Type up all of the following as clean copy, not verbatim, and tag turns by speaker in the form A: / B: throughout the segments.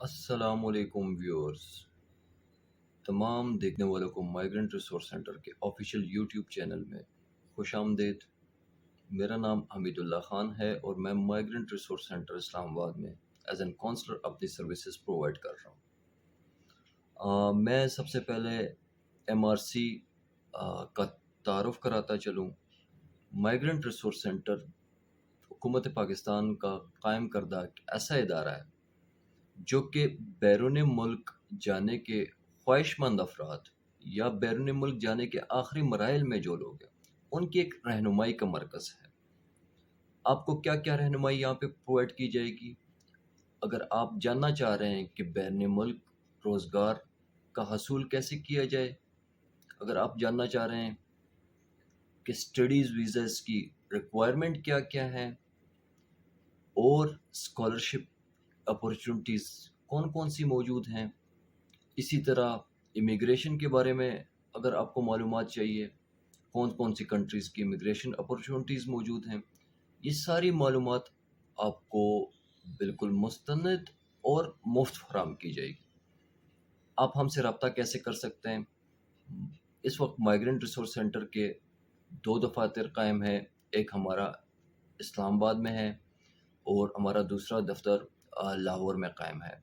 A: السلام علیکم ویورز، تمام دیکھنے والوں کو مائیگرنٹ ریسورس سینٹر کے آفیشیل یوٹیوب چینل میں خوش آمدید۔ میرا نام حمید اللہ خان ہے اور میں مائیگرنٹ ریسورس سینٹر اسلام آباد میں ایز این کونسلر اپنی سروسز پرووائڈ کر رہا ہوں۔ میں سب سے پہلے ایم آر سی کا تعارف کراتا چلوں۔ مائیگرنٹ ریسورس سینٹر حکومت پاکستان کا قائم کردہ ایک ایسا ادارہ ہے جو کہ بیرون ملک جانے کے خواہش مند افراد یا بیرون ملک جانے کے آخری مراحل میں جو لوگ ہیں ان کی ایک رہنمائی کا مرکز ہے۔ آپ کو کیا کیا رہنمائی یہاں پہ پرووائڈ کی جائے گی؟ اگر آپ جاننا چاہ رہے ہیں کہ بیرون ملک روزگار کا حصول کیسے کیا جائے، اگر آپ جاننا چاہ رہے ہیں کہ اسٹڈیز ویزاز کی ریکوائرمنٹ کیا کیا ہے اور اسکالرشپ اپورچونٹیز کون کون سی موجود ہیں، اسی طرح امیگریشن کے بارے میں اگر آپ کو معلومات چاہیے، کون کون سی کنٹریز کی امیگریشن اپورچونٹیز موجود ہیں، یہ ساری معلومات آپ کو بالکل مستند اور مفت فراہم کی جائے گی۔ آپ ہم سے رابطہ کیسے کر سکتے ہیں؟ اس وقت مائیگرنٹ ریسورس سینٹر کے 2 دفاتر قائم ہیں، ایک ہمارا اسلام آباد میں ہے اور ہمارا دوسرا دفتر لاہور میں قائم ہے۔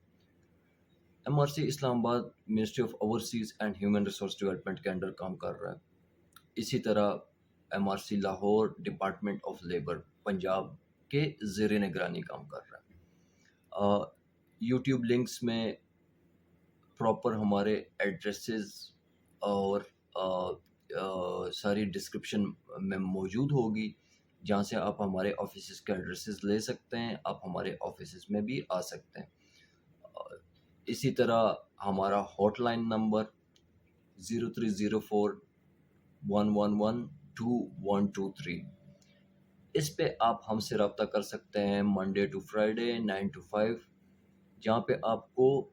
A: M R C Islamabad ministry of overseas and human resource development کے انڈر کام کر رہا ہے۔ اسی طرح M R C Lahore department of labour Punjab کے زیر نگرانی کام کر رہا ہے۔ یوٹیوب لنکس میں پراپر ہمارے ایڈریسز اور ساری ڈسکرپشن میں موجود ہوگی، جہاں سے آپ ہمارے آفیسز کے ایڈریسز لے سکتے ہیں، آپ ہمارے آفیسز میں بھی آ سکتے ہیں۔ اسی طرح ہمارا ہاٹ لائن نمبر 0304111223، اس پہ آپ ہم سے رابطہ کر سکتے ہیں منڈے ٹو فرائیڈے 9 to 5، جہاں پہ آپ کو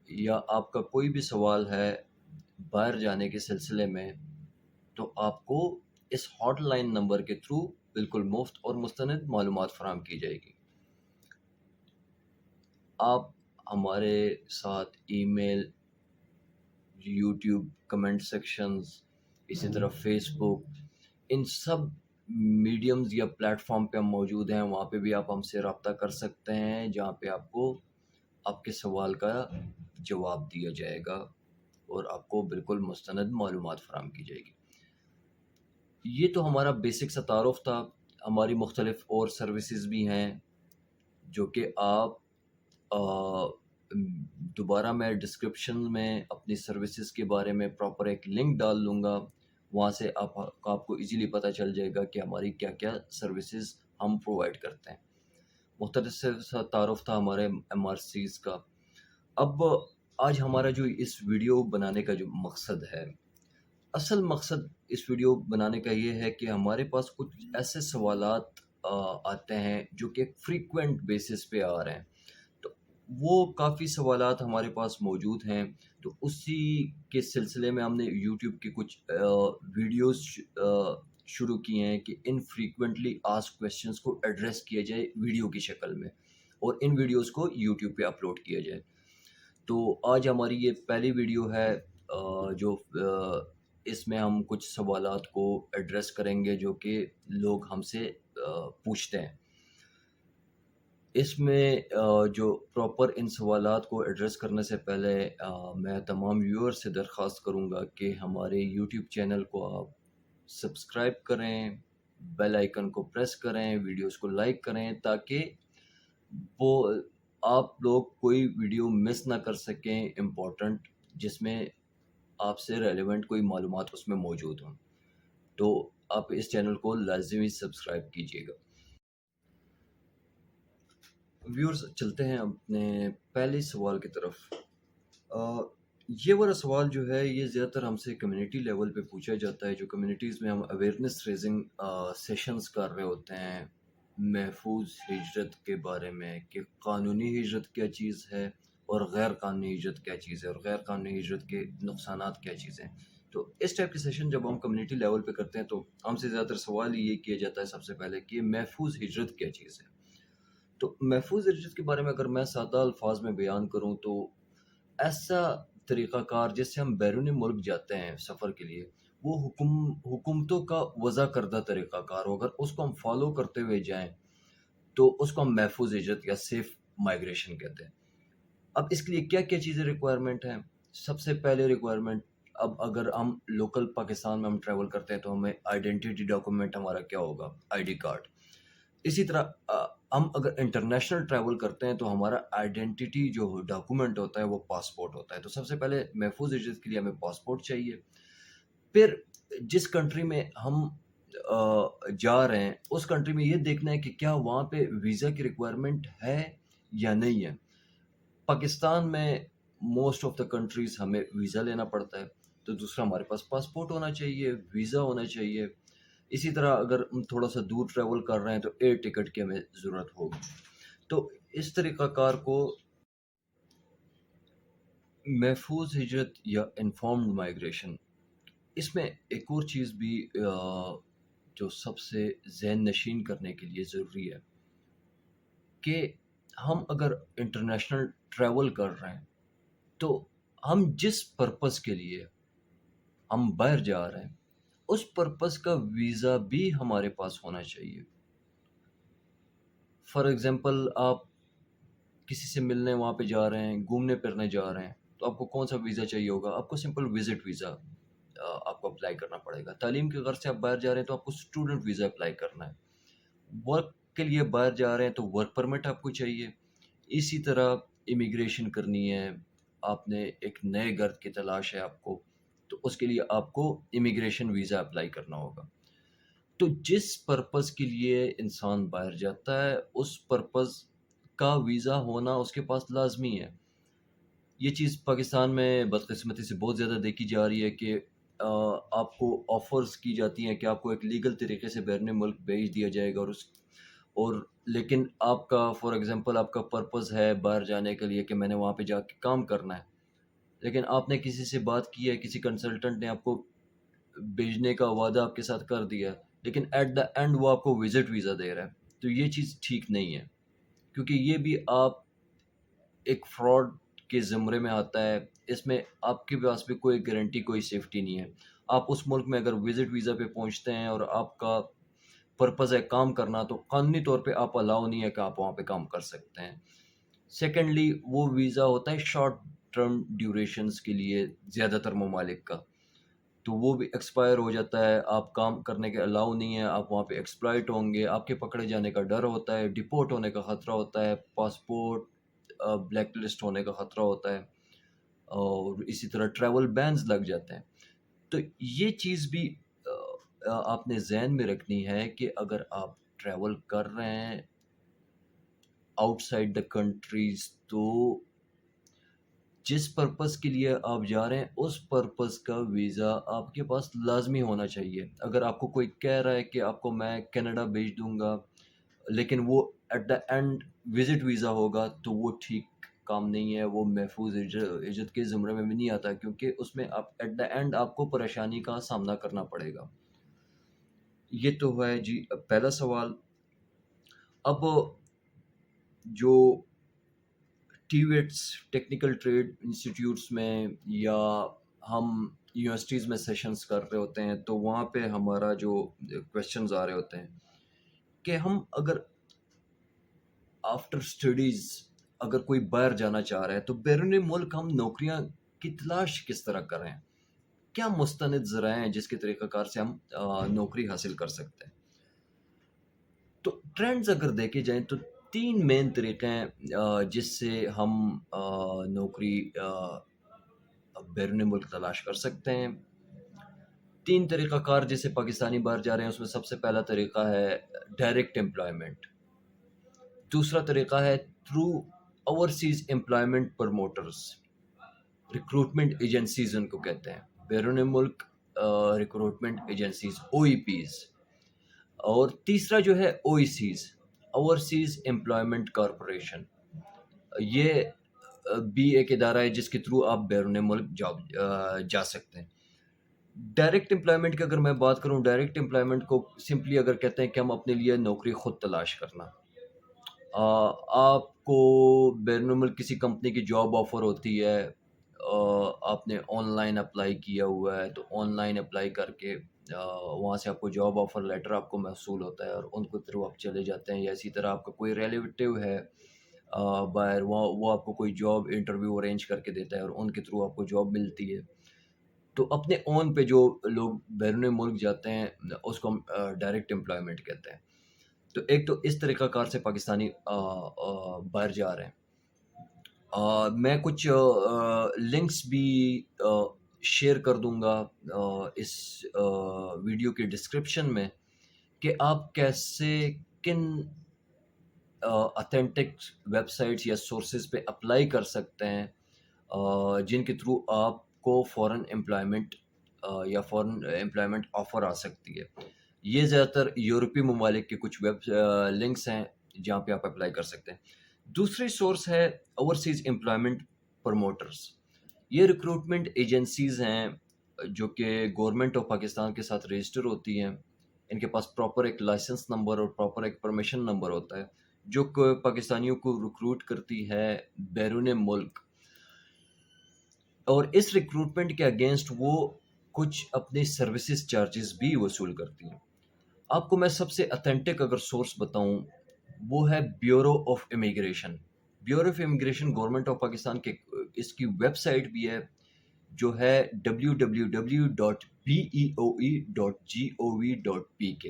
A: یا آپ کا کوئی بھی سوال ہے باہر جانے کے سلسلے میں تو آپ کو اس ہاٹ لائن نمبر کے تھرو بالکل مفت اور مستند معلومات فراہم کی جائے گی۔ آپ ہمارے ساتھ ای میل، یوٹیوب کمنٹ سیکشنز، اسی طرح فیس بک، ان سب میڈیمز یا پلیٹ فارم پہ ہم موجود ہیں، وہاں پہ بھی آپ ہم سے رابطہ کر سکتے ہیں، جہاں پہ آپ کو آپ کے سوال کا جواب دیا جائے گا اور آپ کو بالکل مستند معلومات فراہم کی جائے گی۔ یہ تو ہمارا بیسک سا تعارف تھا۔ ہماری مختلف اور سروسز بھی ہیں جو کہ آپ دوبارہ میں ڈسکرپشن میں اپنی سروسز کے بارے میں پراپر ایک لنک ڈال دوں گا، وہاں سے آپ کو ایزیلی پتہ چل جائے گا کہ ہماری کیا کیا سروسز ہم پرووائڈ کرتے ہیں۔ مختلف سا تعارف تھا ہمارے ایم آر سیز کا۔ اب آج ہمارا جو اس ویڈیو بنانے کا جو مقصد ہے، اصل مقصد اس ویڈیو بنانے کا یہ ہے کہ ہمارے پاس کچھ ایسے سوالات آتے ہیں جو کہ فریکوینٹ بیسس پہ آ رہے ہیں، تو وہ کافی سوالات ہمارے پاس موجود ہیں، تو اسی کے سلسلے میں ہم نے یوٹیوب کے کچھ ویڈیوز شروع کیے ہیں کہ ان فریکوینٹلی آسک کویسچنس کو ایڈریس کیا جائے ویڈیو کی شکل میں، اور ان ویڈیوز کو یوٹیوب پہ اپلوڈ کیا جائے۔ تو آج ہماری یہ پہلی ویڈیو ہے جو اس میں ہم کچھ سوالات کو ایڈریس کریں گے جو کہ لوگ ہم سے پوچھتے ہیں۔ اس میں جو پراپر ان سوالات کو ایڈریس کرنے سے پہلے میں تمام ویور سے درخواست کروں گا کہ ہمارے یوٹیوب چینل کو آپ سبسکرائب کریں، بیل آئیکن کو پریس کریں، ویڈیوز کو لائک کریں، تاکہ وہ آپ لوگ کوئی ویڈیو مس نہ کر سکیں امپورٹنٹ، جس میں آپ سے ریلیونٹ کوئی معلومات اس میں موجود ہوں۔ تو آپ اس چینل کو لازمی سبسکرائب کیجیے گا۔ ویورز، چلتے ہیں اپنے پہلے سوال کی طرف۔ یہ والا سوال جو ہے یہ زیادہ تر ہم سے کمیونٹی لیول پہ پوچھا جاتا ہے، جو کمیونٹیز میں ہم اویئرنیس ریزنگ سیشنز کر رہے ہوتے ہیں محفوظ ہجرت کے بارے میں، کہ قانونی ہجرت کیا چیز ہے اور غیر قانونی ہجرت کیا چیز ہے، اور غیر قانونی ہجرت کے نقصانات کیا چیزیں ہیں۔ تو اس ٹائپ کے سیشن جب ہم کمیونٹی لیول پہ کرتے ہیں تو ہم سے زیادہ تر سوال یہ کیا جاتا ہے سب سے پہلے کہ محفوظ ہجرت کیا چیز ہے۔ تو محفوظ ہجرت کے بارے میں اگر میں سادہ الفاظ میں بیان کروں تو ایسا طریقہ کار جس سے ہم بیرون ملک جاتے ہیں سفر کے لیے، وہ حکومتوں کا وضع کردہ طریقہ کار ہو، اگر اس کو ہم فالو کرتے ہوئے جائیں تو اس کو ہم محفوظ ہجرت یا سیف مائگریشن کہتے ہیں۔ اب اس کے لیے کیا کیا چیزیں ریکوائرمنٹ ہیں؟ سب سے پہلے ریکوائرمنٹ، اب اگر ہم لوکل پاکستان میں ہم ٹریول کرتے ہیں تو ہمیں آئیڈینٹی ڈاکومنٹ ہمارا کیا ہوگا؟ I D card. اسی طرح ہم اگر انٹرنیشنل ٹریول کرتے ہیں تو ہمارا آئیڈینٹی جو ڈاکومنٹ ہوتا ہے وہ پاسپورٹ ہوتا ہے۔ تو سب سے پہلے محفوظ ہجرت کے لیے ہمیں پاسپورٹ چاہیے۔ پھر جس کنٹری میں ہم جا رہے ہیں اس کنٹری میں یہ دیکھنا ہے کہ کیا وہاں پہ ویزا کی ریکوائرمنٹ ہے یا نہیں ہے۔ پاکستان میں موسٹ آف دا کنٹریز ہمیں ویزا لینا پڑتا ہے، تو دوسرا ہمارے پاس پاسپورٹ ہونا چاہیے، ویزا ہونا چاہیے۔ اسی طرح اگر ہم تھوڑا سا دور ٹریول کر رہے ہیں تو ایئر ٹکٹ کی ہمیں ضرورت ہوگی۔ تو اس طریقہ کار کو محفوظ ہجرت یا انفارمڈ مائگریشن، اس میں ایک اور چیز بھی جو سب سے ذہن نشین کرنے کے لیے ضروری ہے کہ ہم اگر انٹرنیشنل ٹریول کر رہے ہیں تو ہم جس پرپس کے لیے ہم باہر جا رہے ہیں اس پرپس کا ویزا بھی ہمارے پاس ہونا چاہیے۔ فار ایگزامپل آپ کسی سے ملنے وہاں پہ جا رہے ہیں، گھومنے پھرنے جا رہے ہیں، تو آپ کو کون سا ویزا چاہیے ہوگا؟ آپ کو سمپل وزٹ ویزا آپ کو اپلائی کرنا پڑے گا۔ تعلیم کے غرض سے آپ باہر جا رہے ہیں تو آپ کو اسٹوڈنٹ ویزا اپلائی کرنا ہے۔ ورک کے لیے باہر جا رہے ہیں تو ورک پرمٹ آپ کو چاہیے۔ اسی طرح امیگریشن کرنی ہے، آپ نے ایک نئے گھر کی تلاش ہے آپ کو، تو اس کے لیے آپ کو امیگریشن ویزا اپلائی کرنا ہوگا۔ تو جس پرپس کے لیے انسان باہر جاتا ہے اس پرپس کا ویزا ہونا اس کے پاس لازمی ہے۔ یہ چیز پاکستان میں بدقسمتی سے بہت زیادہ دیکھی جا رہی ہے کہ آپ کو آفرز کی جاتی ہیں کہ آپ کو ایک لیگل طریقے سے بیرون ملک بھیج دیا جائے گا، اور لیکن آپ کا فار ایگزامپل آپ کا پرپز ہے باہر جانے کے لیے کہ میں نے وہاں پہ جا کے کام کرنا ہے، لیکن آپ نے کسی سے بات کی ہے، کسی کنسلٹنٹ نے آپ کو بھیجنے کا وعدہ آپ کے ساتھ کر دیا ہے، لیکن ایٹ دا اینڈ وہ آپ کو وزٹ ویزا دے رہا ہے، تو یہ چیز ٹھیک نہیں ہے، کیونکہ یہ بھی آپ ایک فراڈ کے زمرے میں آتا ہے۔ اس میں آپ کے پاس بھی کوئی گارنٹی، کوئی سیفٹی نہیں ہے۔ آپ اس ملک میں اگر وزٹ ویزا پہ پہنچتے ہیں اور آپ کا پرپز ہے کام کرنا، تو قانونی طور پہ آپ الاؤ نہیں ہے کہ آپ وہاں پہ کام کر سکتے ہیں۔ سیکنڈلی وہ ویزا ہوتا ہے شارٹ ٹرم ڈیوریشنز کے لیے زیادہ تر ممالک کا، تو وہ بھی ایکسپائر ہو جاتا ہے، آپ کام کرنے کے الاؤ نہیں ہے، آپ وہاں پہ ایکسپلائٹ ہوں گے، آپ کے پکڑے جانے کا ڈر ہوتا ہے، ڈیپورٹ ہونے کا خطرہ ہوتا ہے، پاسپورٹ بلیک لسٹ ہونے کا خطرہ ہوتا ہے، اور اسی طرح ٹریول بینز لگ جاتے ہیں۔ تو یہ چیز بھی آپ نے ذہن میں رکھنی ہے کہ اگر آپ ٹریول کر رہے ہیں آؤٹ سائڈ دا کنٹریز تو جس پرپس کے لیے آپ جا رہے ہیں اس پرپس کا ویزا آپ کے پاس لازمی ہونا چاہیے۔ اگر آپ کو کوئی کہہ رہا ہے کہ آپ کو میں کینیڈا بھیج دوں گا، لیکن وہ at the end visit visa ہوگا، تو وہ ٹھیک کام نہیں ہے، وہ محفوظ ہجرت کے زمرے میں بھی نہیں آتا، کیونکہ اس میں آپ ایٹ دا اینڈ آپ کو پریشانی کا سامنا کرنا پڑے گا۔ یہ تو ہے جی پہلا سوال۔ اب جو ٹیویٹس ٹیکنیکل ٹریڈ انسٹیٹیوٹس میں یا ہم یونیورسٹیز میں سیشنز کر رہے ہوتے ہیں تو وہاں پہ ہمارا جو کویشچنز آ رہے ہوتے ہیں کہ ہم اگر آفٹر اسٹڈیز اگر کوئی باہر جانا چاہ رہا ہے تو بیرون ملک ہم نوکریاں کی تلاش کس طرح کریں، کیا مستند ذرائع ہیں جس کے طریقہ کار سے ہم نوکری حاصل کر سکتے ہیں؟ تو ٹرینڈز اگر دیکھے جائیں تو تین مین طریقے ہیں جس سے ہم نوکری بیرون ملک تلاش کر سکتے ہیں۔ تین طریقہ کار جیسے پاکستانی باہر جا رہے ہیں اس میں سب سے پہلا طریقہ ہے ڈائریکٹ امپلائمنٹ، دوسرا طریقہ ہے through overseas employment promoters, recruitment agencies ان کو کہتے ہیں، بیرون ملک recruitment agencies, O E Ps, اور تیسرا جو ہے O E Cs, overseas employment corporation, یہ بھی ایک ادارہ ہے جس کے تھرو آپ بیرون ملک جا سکتے ہیں۔ ڈائریکٹ امپلائمنٹ کی اگر میں بات کروں، ڈائریکٹ امپلائمنٹ کو سمپلی اگر کہتے ہیں کہ ہم اپنے لیے نوکری خود تلاش کرنا، آپ کو بیرون ملک کسی کمپنی کی جاب آفر ہوتی ہے، آپ نے آن لائن اپلائی کیا ہوا ہے، تو آن لائن اپلائی کر کے وہاں سے آپ کو جاب آفر لیٹر آپ کو موصول ہوتا ہے اور ان کے تھرو آپ چلے جاتے ہیں. یا اسی طرح آپ کا کوئی ریلیٹیو ہے باہر، وہ آپ کو کوئی جاب انٹرویو ارینج کر کے دیتا ہے اور ان کے تھرو آپ کو جاب ملتی ہے. تو اپنے اون پہ جو لوگ بیرون ملک جاتے ہیں اس کو ہم ڈائریکٹ امپلائمنٹ کہتے ہیں. تو ایک تو اس طریقہ کار سے پاکستانی باہر جا رہے ہیں. میں کچھ لنکس بھی شیئر کر دوں گا اس ویڈیو کے ڈسکرپشن میں، کہ آپ کیسے کن اتھینٹک ویب سائٹس یا سورسز پہ اپلائی کر سکتے ہیں جن کے تھرو آپ کو فوراً امپلائمنٹ یا فوراً امپلائمنٹ آفر آ سکتی ہے. یہ زیادہ تر یورپی ممالک کے کچھ ویب لنکس ہیں جہاں پہ آپ اپلائی کر سکتے ہیں. دوسری سورس ہے اوورسیز امپلائمنٹ پروموٹرس. یہ ریکروٹمنٹ ایجنسیز ہیں جو کہ گورنمنٹ آف پاکستان کے ساتھ رجسٹر ہوتی ہیں. ان کے پاس پراپر ایک لائسنس نمبر اور پراپر ایک پرمیشن نمبر ہوتا ہے جو کہ پاکستانیوں کو ریکروٹ کرتی ہے بیرون ملک. اور اس ریکروٹمنٹ کے اگینسٹ وہ کچھ اپنے سروسز چارجز بھی وصول کرتی ہیں. آپ کو میں سب سے اتھینٹک اگر سورس بتاؤں وہ ہے bureau of immigration. Bureau of immigration government of Pakistan کے اس کی ویب سائٹ بھی ہے جو ہے www.beoe.gov.pk.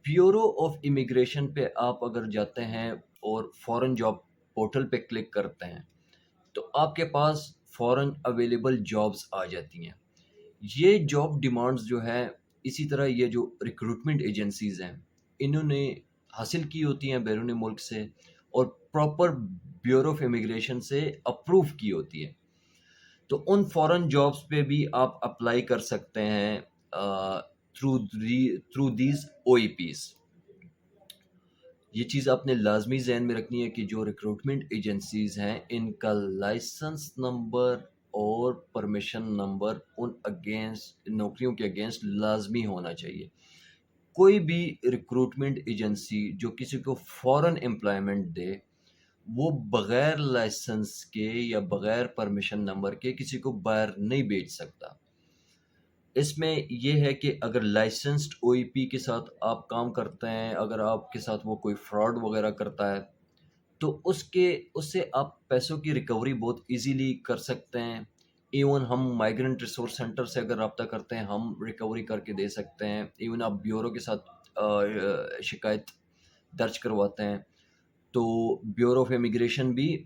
A: بیورو آف امیگریشن پہ آپ اگر جاتے ہیں اور فورن جاب پورٹل پہ کلک کرتے ہیں تو آپ کے پاس فوراً اویلیبل جابز آ جاتی ہیں. یہ جاب ڈیمانڈز جو ہے اسی طرح یہ جو ریکروٹمنٹ ایجنسیز ہیں انہوں نے حاصل کی ہوتی ہیں بیرون ملک سے اور پراپر بیورو آف امیگریشن سے اپروو کی ہوتی ہے. تو ان فورن جابز پہ بھی آپ اپلائی کر سکتے ہیں through these O E Ps. یہ چیز آپ نے لازمی ذہن میں رکھنی ہے کہ جو ریکروٹمنٹ ایجنسیز ہیں ان کا لائسنس نمبر اور پرمیشن نمبر ان اگینسٹ نوکریوں کے اگینسٹ لازمی ہونا چاہیے. کوئی بھی ریکروٹمنٹ ایجنسی جو کسی کو فوراً امپلائمنٹ دے وہ بغیر لائسنس کے یا بغیر پرمیشن نمبر کے کسی کو باہر نہیں بھیج سکتا. اس میں یہ ہے کہ اگر لائسنسڈ او ای پی کے ساتھ آپ کام کرتے ہیں، اگر آپ کے ساتھ وہ کوئی فراڈ وغیرہ کرتا ہے تو اس سے آپ پیسوں کی ریکوری بہت ایزیلی کر سکتے ہیں. ایون ہم مائیگرنٹ ریسورس سینٹر سے اگر رابطہ کرتے ہیں ہم ریکوری کر کے دے سکتے ہیں. ایون آپ بیورو کے ساتھ شکایت درج کرواتے ہیں تو بیورو آف امیگریشن بھی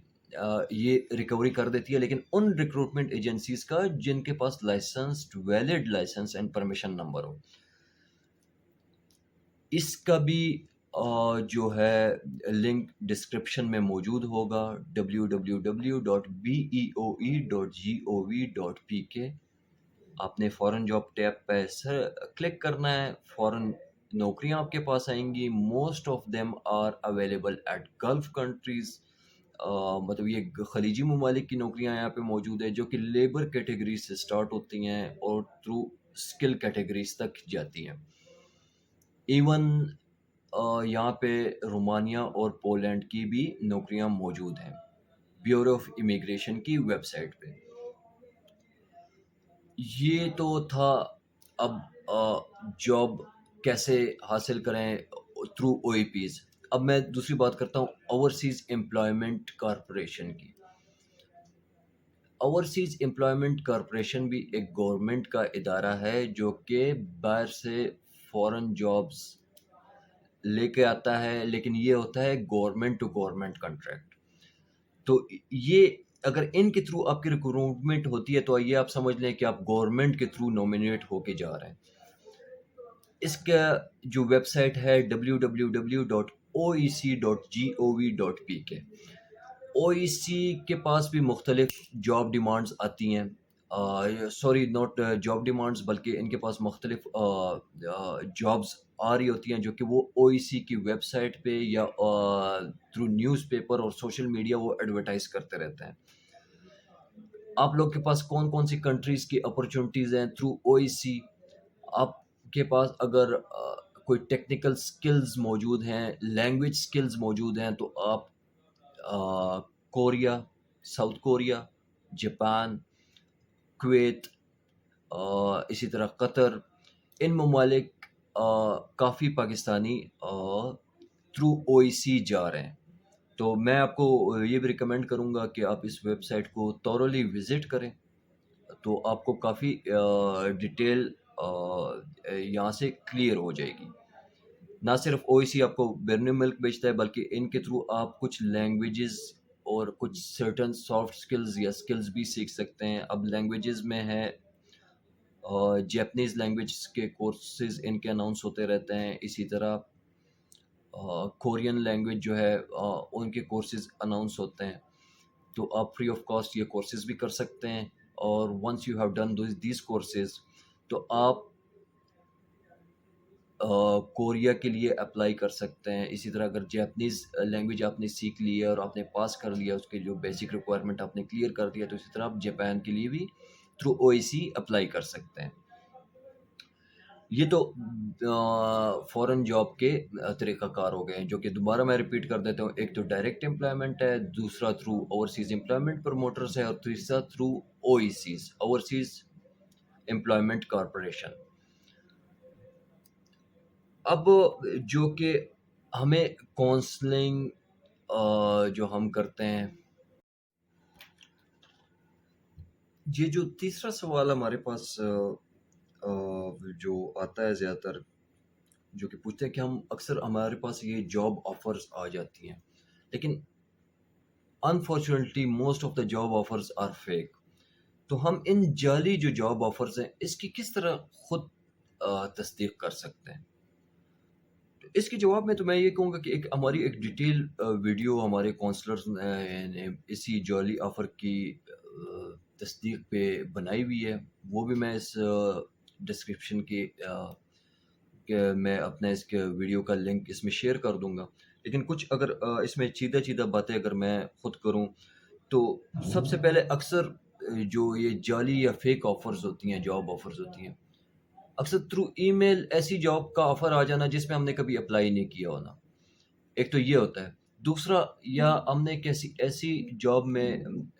A: یہ ریکوری کر دیتی ہے، لیکن ان ریکروٹمنٹ ایجنسیز کا جن کے پاس licensed valid license and permission number ہو. اس کا بھی جو ہے لنک ڈسکرپشن میں موجود ہوگا www.beoe.gov.pk. آپ نے فورن جاب ٹیب پہ کلک کرنا ہے، فورن نوکریاں آپ کے پاس آئیں گی. Most of them are available at Gulf countries. مطلب یہ خلیجی ممالک کی نوکریاں یہاں پہ موجود ہے جو کہ لیبر کیٹیگریز سے سٹارٹ ہوتی ہیں اور تھرو اسکل کیٹیگریز تک جاتی ہیں. ایون یہاں پہ رومانیہ اور پولینڈ کی بھی نوکریاں موجود ہیں بیورو آف امیگریشن کی ویب سائٹ پہ. یہ تو تھا اب جاب کیسے حاصل کریں تھرو او ای پیز. اب میں دوسری بات کرتا ہوں اوورسیز امپلائمنٹ کارپوریشن کی. اوورسیز امپلائمنٹ کارپوریشن بھی ایک گورنمنٹ کا ادارہ ہے جو کہ باہر سے فورن جابز لے کے آتا ہے، لیکن یہ ہوتا ہے گورنمنٹ ٹو گورنمنٹ کانٹریکٹ. تو یہ اگر ان کے تھرو آپ کی ریکروٹمنٹ ہوتی ہے تو یہ آپ سمجھ لیں کہ آپ گورنمنٹ کے تھرو نومینیٹ ہو کے جا رہے ہیں. اس کا جو ویب سائٹ ہے www.oec.gov.pk. او ای سی کے پاس بھی مختلف جاب ڈیمانڈز آتی ہیں، سوری ناٹ جاب ڈیمانڈز بلکہ ان کے پاس مختلف جابز آ رہی ہوتی ہیں جو کہ وہ او ای سی کی ویب سائٹ پہ یا تھرو نیوز پیپر اور سوشل میڈیا وہ ایڈورٹائز کرتے رہتے ہیں. آپ لوگ کے پاس کون کون سی کنٹریز کی اپرچونٹیز ہیں تھرو او ای سی. آپ کے پاس اگر کوئی ٹیکنیکل سکلز موجود ہیں، لینگویج سکلز موجود ہیں، تو آپ Korea, south Korea, Japan, Kuwait, اسی طرح قطر، ان ممالک کافی پاکستانی تھرو او ای سی جا رہے ہیں. تو میں آپ کو یہ بھی ریکمینڈ کروں گا کہ آپ اس ویب سائٹ کو تورولی وزٹ کریں، تو آپ کو کافی ڈیٹیل یہاں سے کلیئر ہو جائے گی. نہ صرف او ای سی آپ کو بیرون ملک بیچتا ہے، بلکہ ان کے تھرو آپ کچھ لینگویجز اور کچھ سرٹن سافٹ سکلز یا سکلز بھی سیکھ سکتے ہیں. اب لینگویجز میں ہے جیپنیز لینگویج کے کورسز ان کے اناؤنس ہوتے رہتے ہیں، اسی طرح کورین لینگویج جو ہے ان کے کورسز اناؤنس ہوتے ہیں. تو آپ فری آف کاسٹ یہ کورسز بھی کر سکتے ہیں، اور once you have done these courses تو آپ کوریا کے لیے اپلائی کر سکتے ہیں. اسی طرح اگر جیپنیز لینگویج آپ نے سیکھ لی ہے اور آپ نے پاس کر لیا، اس کے جو بیسک ریکوائرمنٹ آپ نے کلیئر کر دیا، تو اسی طرح آپ جاپان کے لیے بھی تھرو او ای سی اپلائی کر سکتے ہیں. یہ تو فورن جاب کے طریقہ کار ہو گئے ہیں، جو کہ دوبارہ میں ریپیٹ کر دیتا ہوں. ایک تو ڈائریکٹ امپلائمنٹ ہے، دوسرا تھرو اوورسیز امپلائمنٹ پروموٹرز ہے، اور تیسرا through O E Cs, overseas employment corporation. اب جو کہ ہمیں کونسلنگ جو ہم کرتے ہیں، یہ جو تیسرا سوال ہمارے پاس جو آتا ہے زیادہ تر، جو کہ پوچھتے ہیں کہ ہم اکثر ہمارے پاس یہ جاب آفرز آ جاتی ہیں، لیکن unfortunately most of the job offers are fake. تو ہم ان جعلی جو جاب آفرز ہیں، اس کی کس طرح خود تصدیق کر سکتے ہیں؟ اس کے جواب میں تو میں یہ کہوں گا کہ ہماری ایک ڈیٹیل ویڈیو ہمارے کونسلرز نے اسی جعلی آفر کی تصدیق پہ بنائی ہوئی ہے. وہ بھی میں اس ڈسکرپشن کی کہ میں اپنا اس کے ویڈیو کا لنک اس میں شیئر کر دوں گا. لیکن کچھ اگر اس میں چیدہ باتیں اگر میں خود کروں، تو سب سے پہلے اکثر جو یہ جعلی یا فیک آفرز ہوتی ہیں، جاب آفرز ہوتی ہیں، اکثر تھرو ای میل ایسی جاب کا آفر آ جانا جس میں ہم نے کبھی اپلائی نہیں کیا ہونا. ایک تو یہ ہوتا ہے. دوسرا، یا ہم نے ایسی جاب میں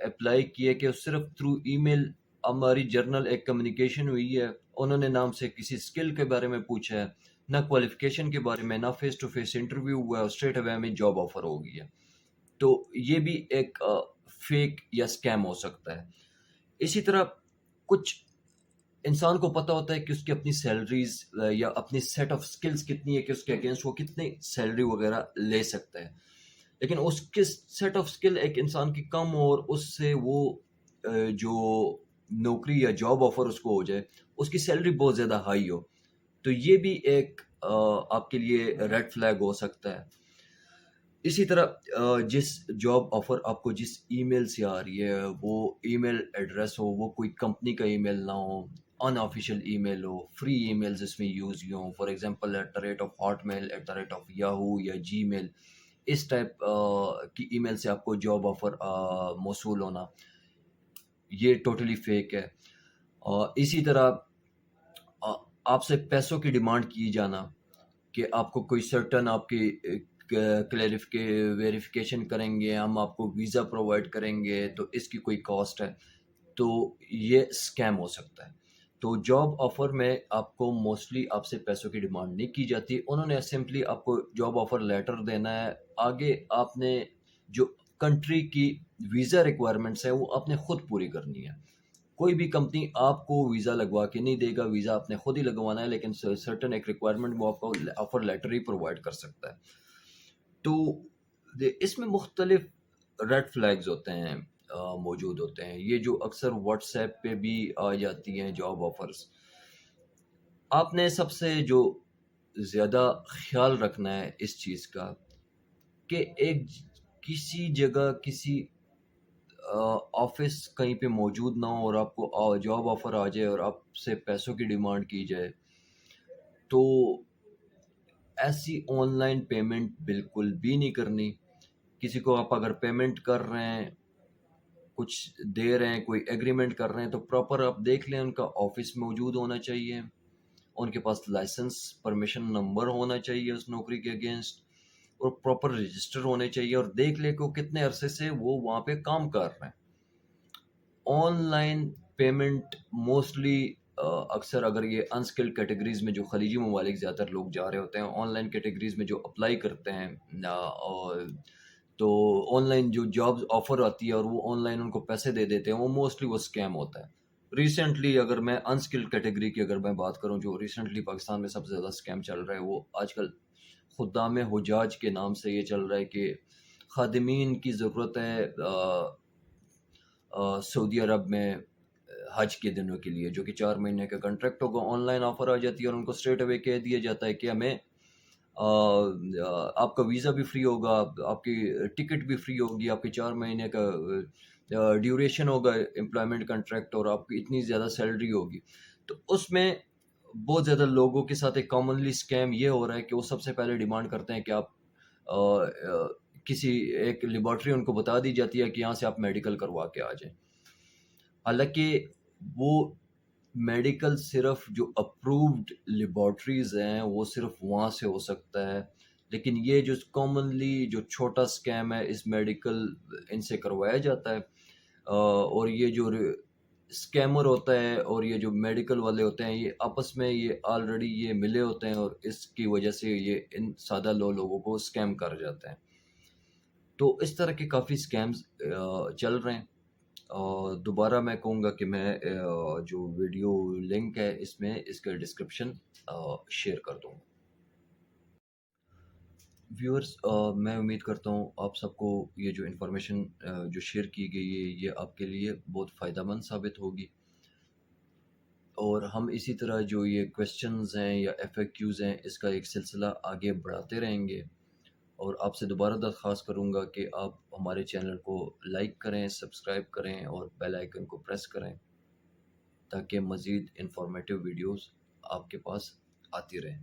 A: اپلائی کیا کہ صرف تھرو ای میل ہماری جرنل ایک کمیونیکیشن ہوئی ہے، انہوں نے نام سے کسی اسکل کے بارے میں پوچھا ہے، نہ کوالیفیکیشن کے بارے میں، نہ فیس ٹو فیس انٹرویو ہوا ہے، اور اسٹریٹ اوے ہمیں جاب آفر ہو گئی ہے. تو یہ بھی ایک فیک یا اسکیم ہو سکتا ہے. اسی طرح کچھ انسان کو پتہ ہوتا ہے کہ اس کی اپنی سیلریز یا اپنی سیٹ آف سکلز کتنی ہے کہ اس کے اگینسٹ وہ کتنی سیلری وغیرہ لے سکتا ہے، لیکن اس کے سیٹ آف سکل ایک انسان کی کم ہو اور اس سے وہ جو نوکری یا جاب آفر اس کو ہو جائے، اس کی سیلری بہت زیادہ ہائی ہو، تو یہ بھی ایک آپ کے لیے ریڈ فلیگ ہو سکتا ہے. اسی طرح جس جاب آفر آپ کو جس ای میل سے آ رہی ہے، وہ ای میل ایڈریس ہو، وہ کوئی کمپنی کا ای میل نہ ہو، ان آفیشیل ای میل ہو، فری ای میلز اس میں یوز ہوں، فار ایگزامپل @hotmail، @yahoo یا جی میل، اس ٹائپ کی ای میل سے آپ کو جاب آفر موصول ہونا، یہ ٹوٹلی فیک ہے. اسی طرح آپ سے پیسوں کی ڈیمانڈ کی جانا کہ آپ کو کوئی سرٹن آپ کی ویریفیکیشن کریں گے، ہم آپ کو ویزا پرووائڈ کریں گے، تو اس کی کوئی کاسٹ ہے، تو یہ اسکیم ہو سکتا ہے. تو جاب آفر میں آپ کو موسٹلی آپ سے پیسوں کی ڈیمانڈ نہیں کی جاتی. انہوں نے سمپلی آپ کو جاب آفر لیٹر دینا ہے، آگے آپ نے جو کنٹری کی ویزا ریکوائرمنٹس ہیں وہ آپ نے خود پوری کرنی ہے. کوئی بھی کمپنی آپ کو ویزا لگوا کے نہیں دے گا، ویزا آپ نے خود ہی لگوانا ہے، لیکن سرٹن ایک ریکوائرمنٹ وہ آپ کو آفر لیٹر ہی پرووائڈ کر سکتا ہے. تو اس میں مختلف ریڈ فلیگز ہوتے ہیں، موجود ہوتے ہیں. یہ جو اکثر واٹس ایپ پہ بھی آ جاتی ہیں جاب آفرز، آپ نے سب سے جو زیادہ خیال رکھنا ہے اس چیز کا کہ ایک کسی جگہ کسی آفس کہیں پہ موجود نہ ہو اور آپ کو جاب آفر آ جائے اور آپ سے پیسوں کی ڈیمانڈ کی جائے، تو ایسی آن لائن پیمنٹ بالکل بھی نہیں کرنی. کسی کو آپ اگر پیمنٹ کر رہے ہیں، کچھ دے رہے ہیں، کوئی ایگریمنٹ کر رہے ہیں، تو پراپر آپ دیکھ لیں ان کا آفس موجود ہونا چاہیے، ان کے پاس لائسنس پرمیشن نمبر ہونا چاہیے اس نوکری کے اگینسٹ، اور پراپر رجسٹر ہونے چاہیے، اور دیکھ لے کہ وہ کتنے عرصے سے وہ وہاں پہ کام کر رہے ہیں۔ آن لائن پیمنٹ موسٹلی اکثر اگر یہ انسکلڈ کیٹیگریز میں جو خلیجی ممالک زیادہ تر لوگ جا رہے ہوتے ہیں، آن لائن کیٹیگریز میں جو اپلائی کرتے ہیں اور تو آن لائن جو جابز آفر آتی ہے اور وہ آن لائن ان کو پیسے دے دیتے ہیں، وہ موسٹلی وہ اسکیم ہوتا ہے۔ ریسنٹلی اگر میں انسکلڈ کیٹیگری کی اگر میں بات کروں، جو ریسنٹلی پاکستان میں سب سے زیادہ اسکیم چل رہا ہے، وہ آج کل خدام حجاج کے نام سے یہ چل رہا ہے کہ خادمین کی ضرورت ہے سعودی عرب میں حج کے دنوں کے لیے، جو کہ 4 مہینے کا کنٹریکٹ ہوگا، آن لائن آفر آ جاتی ہے اور ان کو اسٹریٹ اوے کہہ دیا جاتا ہے کہ ہمیں آپ کا ویزا بھی فری ہوگا، آپ کی ٹکٹ بھی فری ہوگی، آپ کے 4 مہینے کا ڈیوریشن ہوگا امپلائمنٹ کنٹریکٹ، اور آپ کی اتنی زیادہ سیلری ہوگی۔ تو اس میں بہت زیادہ لوگوں کے ساتھ ایک کامنلی اسکیم یہ ہو رہا ہے کہ وہ سب سے پہلے ڈیمانڈ کرتے ہیں کہ آپ کسی ایک لیبارٹری ان کو بتا دی جاتی ہے کہ یہاں سے آپ میڈیکل کروا کے آ جائیں، حالانکہ وہ میڈیکل صرف جو اپرووڈ لیبارٹریز ہیں وہ صرف وہاں سے ہو سکتا ہے، لیکن یہ جو کامنلی جو چھوٹا اسکیم ہے اس میڈیکل ان سے کروایا جاتا ہے، اور یہ جو اسکیمر ہوتا ہے اور یہ جو میڈیکل والے ہوتے ہیں، یہ آپس میں یہ آلریڈی یہ ملے ہوتے ہیں، اور اس کی وجہ سے یہ ان سادہ لوگوں کو اسکیم کر جاتے ہیں۔ تو اس طرح کے کافی اسکیمز چل رہے ہیں۔ دوبارہ میں کہوں گا کہ میں جو ویڈیو لنک ہے اس میں اس کا ڈسکرپشن شیئر کر دوں گا۔ ویورز، میں امید کرتا ہوں آپ سب کو یہ جو انفارمیشن جو شیئر کی گئی ہے یہ آپ کے لیے بہت فائدہ مند ثابت ہوگی، اور ہم اسی طرح جو یہ کویسچنز ہیں یا FAQs ہیں اس کا ایک سلسلہ آگے بڑھاتے رہیں گے، اور آپ سے دوبارہ درخواست کروں گا کہ آپ ہمارے چینل کو لائک کریں، سبسکرائب کریں اور بیل آئیکن کو پریس کریں تاکہ مزید انفارمیٹیو ویڈیوز آپ کے پاس آتی رہیں۔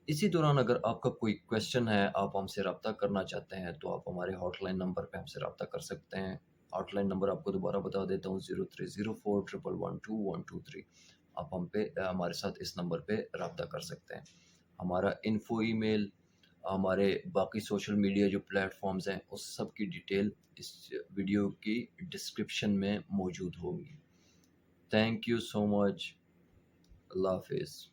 A: اسی دوران اگر آپ کا کوئی کویسچن ہے، آپ ہم سے رابطہ کرنا چاہتے ہیں، تو آپ ہمارے ہاٹ لائن نمبر پہ ہم سے رابطہ کر سکتے ہیں۔ ہاٹ لائن نمبر آپ کو دوبارہ بتا دیتا ہوں، 0304112123۔ آپ ہمارے ساتھ اس نمبر پہ رابطہ کر سکتے ہیں۔ ہمارا انفو ای میل، ہمارے باقی سوشل میڈیا جو پلیٹ فارمز ہیں اس سب کی ڈیٹیل اس ویڈیو کی ڈسکرپشن میں موجود ہوگی۔ تھینک یو سو مچ۔ اللہ حافظ۔